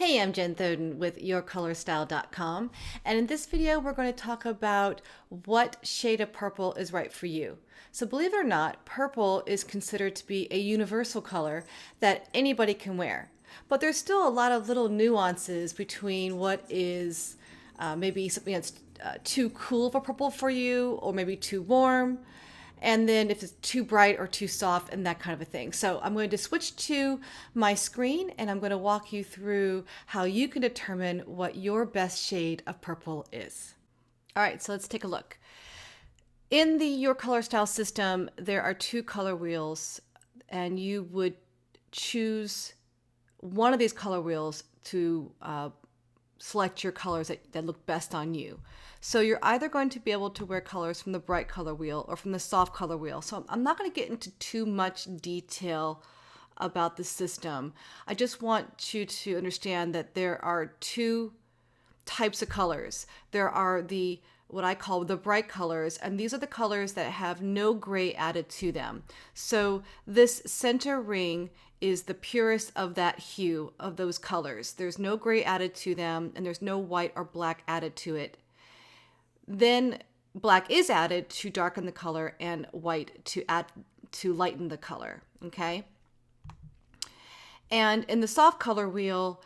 Hey, I'm Jen Thoden with YourColorStyle.com, and in this video we're going to talk about what shade of purple is right for you. So believe it or not, purple is considered to be a universal color that anybody can wear. But there's still a lot of little nuances between what is maybe something that's too cool of a purple for you, or maybe too warm, and then if it's too bright or too soft and that kind of a thing. So I'm going to switch to my screen and I'm going to walk you through how you can determine what your best shade of purple is. All right, so let's take a look. In the Your Color Style system, there are two color wheels, and you would choose one of these color wheels to select your colors that look best on you. So you're either going to be able to wear colors from the bright color wheel or from the soft color wheel. So I'm not going to get into too much detail about the system. I just want you to understand that there are two types of colors. There are what I call the bright colors, and these are the colors that have no gray added to them. So this center ring is the purest of that hue of those colors. There's no gray added to them, and there's no white or black added to it. Then black is added to darken the color and white to lighten the color, okay? And in the soft color wheel,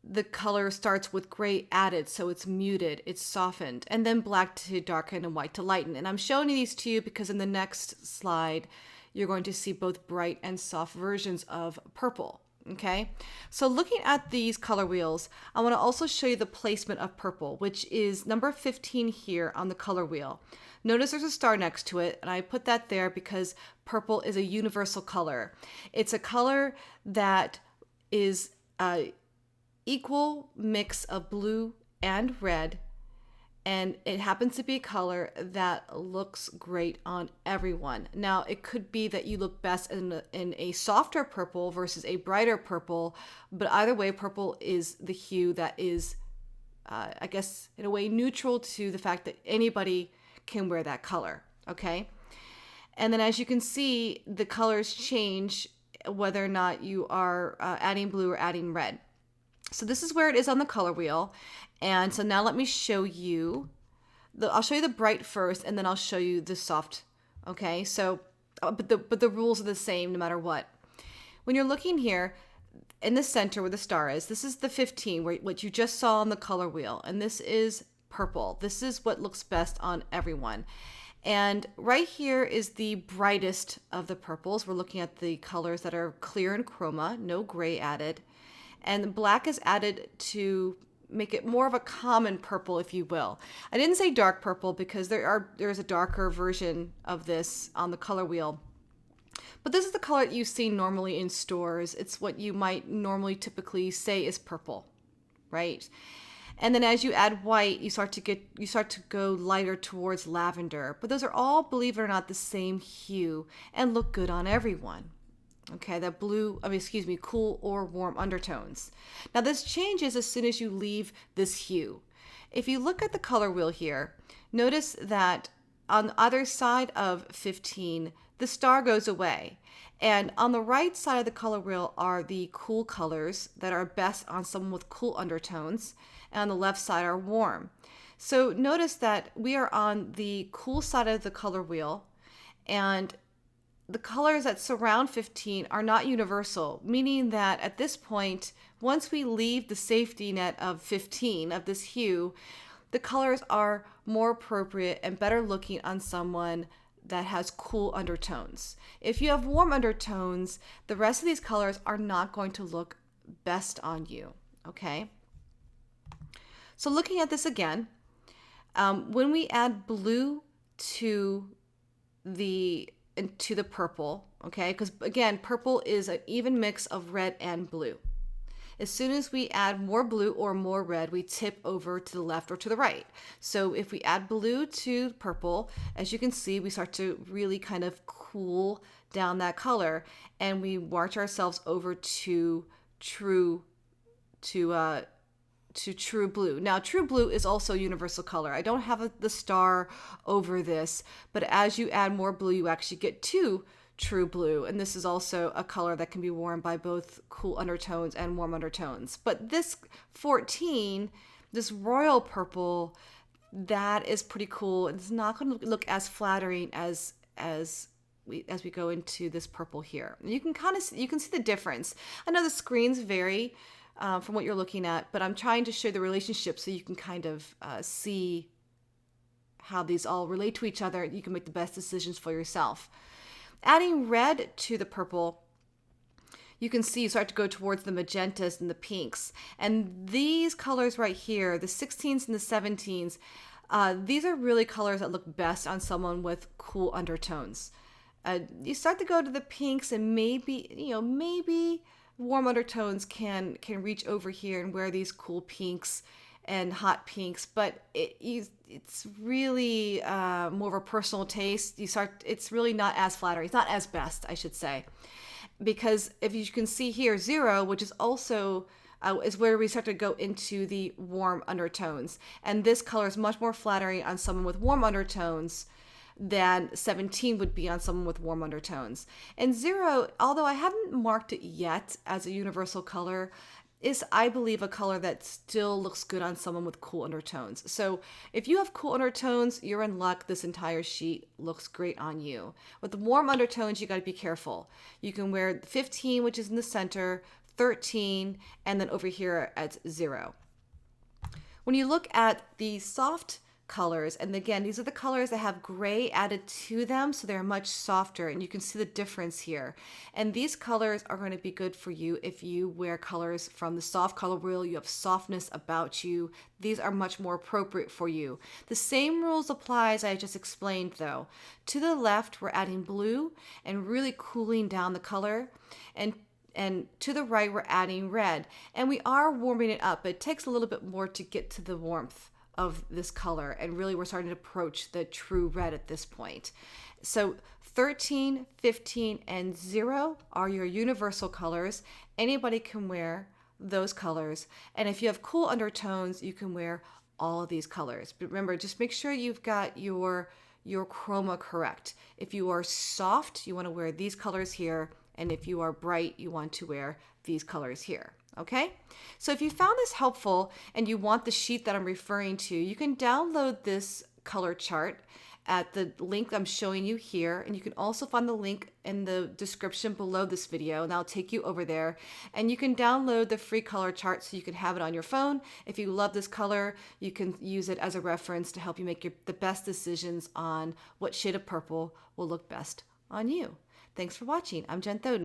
the color starts with gray added, so it's muted, it's softened, and then black to darken and white to lighten. And I'm showing these to you because in the next slide, you're going to see both bright and soft versions of purple. Okay, so looking at these color wheels, I want to also show you the placement of purple, which is number 15 here on the color wheel. Notice there's a star next to it, and I put that there because purple is a universal color. It's a color that is an equal mix of blue and red, and it happens to be a color that looks great on everyone. Now, it could be that you look best in a softer purple versus a brighter purple, but either way, purple is the hue that is, I guess, in a way neutral to the fact that anybody can wear that color, okay? And then as you can see, the colors change whether or not you are adding blue or adding red. So this is where it is on the color wheel. And so now let me show you, I'll show you the bright first, and then I'll show you the soft, okay? So, but the rules are the same no matter what. When you're looking here, in the center where the star is, this is the 15, what you just saw on the color wheel, and this is purple. This is what looks best on everyone. And right here is the brightest of the purples. We're looking at the colors that are clear in chroma, no gray added. And black is added to make it more of a common purple, if you will. I didn't say dark purple because there's a darker version of this on the color wheel. But this is the color that you see normally in stores. It's what you might normally typically say is purple, right? And then as you add white, you start to go lighter towards lavender. But those are all, believe it or not, the same hue and look good on everyone. Okay, that cool or warm undertones. Now this changes as soon as you leave this hue. If you look at the color wheel here, notice that on either side of 15, the star goes away. And on the right side of the color wheel are the cool colors that are best on someone with cool undertones, and on the left side are warm. So notice that we are on the cool side of the color wheel, and the colors that surround 15 are not universal, meaning that at this point, once we leave the safety net of 15, of this hue, the colors are more appropriate and better looking on someone that has cool undertones. If you have warm undertones, the rest of these colors are not going to look best on you, okay? So looking at this again, when we add blue to the purple, okay, because again, purple is an even mix of red and blue. As soon as we add more blue or more red, we tip over to the left or to the right. So if we add blue to purple, as you can see, we start to really kind of cool down that color, and we march ourselves over to true blue. Now, true blue is also a universal color. I don't have the star over this, but as you add more blue, you actually get to true blue. And this is also a color that can be worn by both cool undertones and warm undertones. But this 14, this royal purple, that is pretty cool. It's not going to look as flattering as we go into this purple here. You can you can see the difference. I know the screens vary from what you're looking at, but I'm trying to show the relationship so you can kind of see how these all relate to each other. You can make the best decisions for yourself. Adding red to the purple, you can see you start to go towards the magentas and the pinks. And these colors right here, the 16s and the 17s, these are really colors that look best on someone with cool undertones. You start to go to the pinks, and maybe warm undertones can reach over here and wear these cool pinks and hot pinks, but it's really more of a personal taste. It's really not as flattering. It's not as best, I should say, because if you can see here, 0, which is also is where we start to go into the warm undertones, and this color is much more flattering on someone with warm undertones than 17 would be on someone with warm undertones. And 0, although I haven't marked it yet as a universal color, is, I believe, a color that still looks good on someone with cool undertones. So if you have cool undertones, you're in luck. This entire sheet looks great on you. With the warm undertones, you got to be careful. You can wear 15, which is in the center, 13, and then over here at 0. When you look at the soft colors, and again, these are the colors that have gray added to them, so they're much softer, and you can see the difference here. And these colors are going to be good for you if you wear colors from the soft color wheel. You have softness about you. These are much more appropriate for you. The same rules apply as I just explained, though. To the left, we're adding blue and really cooling down the color, and to the right, we're adding red, and we are warming it up. It takes a little bit more to get to the warmth of this color, and really we're starting to approach the true red at this point. So 13, 15, and 0 are your universal colors. Anybody can wear those colors, and if you have cool undertones, you can wear all of these colors. But remember, just make sure you've got your chroma correct. If you are soft, you want to wear these colors here, and if you are bright, you want to wear these colors here. Okay, so if you found this helpful and you want the sheet that I'm referring to, you can download this color chart at the link I'm showing you here, and you can also find the link in the description below this video, and I'll take you over there, and you can download the free color chart so you can have it on your phone. If you love this color, you can use it as a reference to help you make the best decisions on what shade of purple will look best on you. Thanks for watching. I'm Jen Thoden.